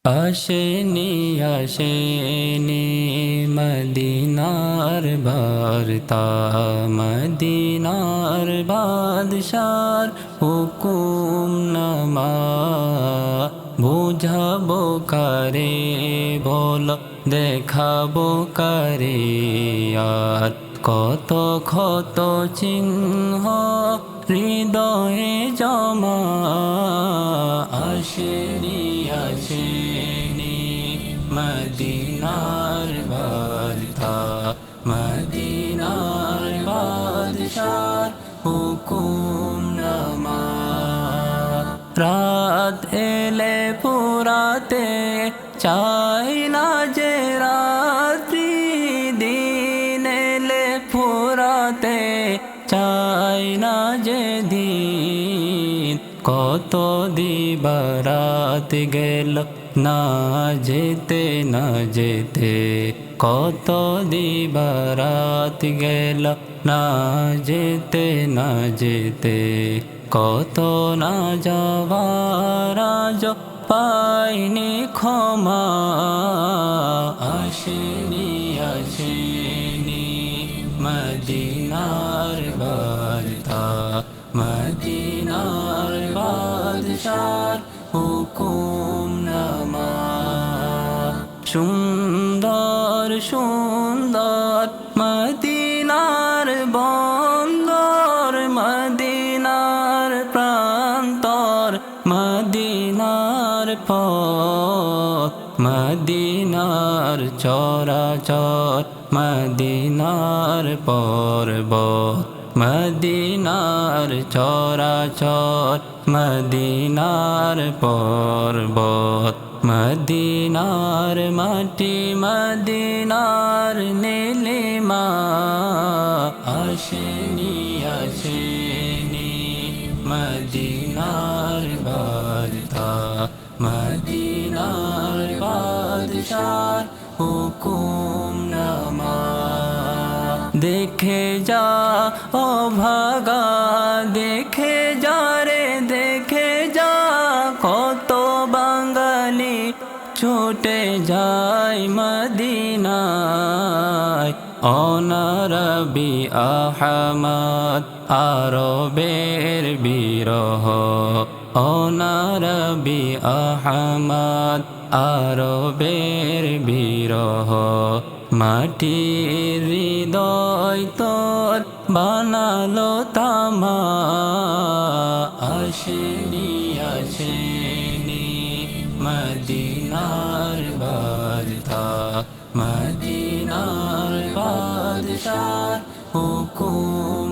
আসেনি আসেনি মদিনার বার্তা, মদিনার বাদশার হুকুম নামা। বুঝাবো কারে বলো, দেখাবো কারে আর কত ক্ষত চিহ্ন হৃদয়ে জমা। আসেনি আসেনি মদিনার বার্তা, মদিনার বাদশার হুকুম নামা। রাত এলে ফুরাতে চাই না যে রাত্রি, দিন এলে ফুরাতে চাই না যে দিন। কত দিবারাত গেল না যেতে না যেতে, কত দিবারাত গেল না যেতে না যেতে, কত না যাওয়ার আজ পাইনি ক্ষমা। আসেনি আসেনি মদিনার বার্তা, মদিনার বাদশার হুকুম নামা। সুন্দর সুন্দর মদিনার বন্দর, মদিনার প্রান্তর, মদিনার পথ, মদিনার চরাচর, মদিনার পর্বত, মদিনার চরাচর, মদিনার পর্বত, মদিনার মাটি, মদিনার নীলিমা। আসেনি আসেনি মদিনার বার্তা, মদিনার বাদশার হুকুম নামা। দেখে যা ও ভাগা, দেখে যা রে দেখে যা, কত বাঙালি ছুটে যায় মদিনায়। অনারবি আহমদ আরবের বিরহ, অনারবি আহমদ আরবের বিরহ। মাটির হৃদয় তোর বানালো তামা। আসেনি আসেনি মদিনার বার্তা, মদিনার বাদশার হুকুম।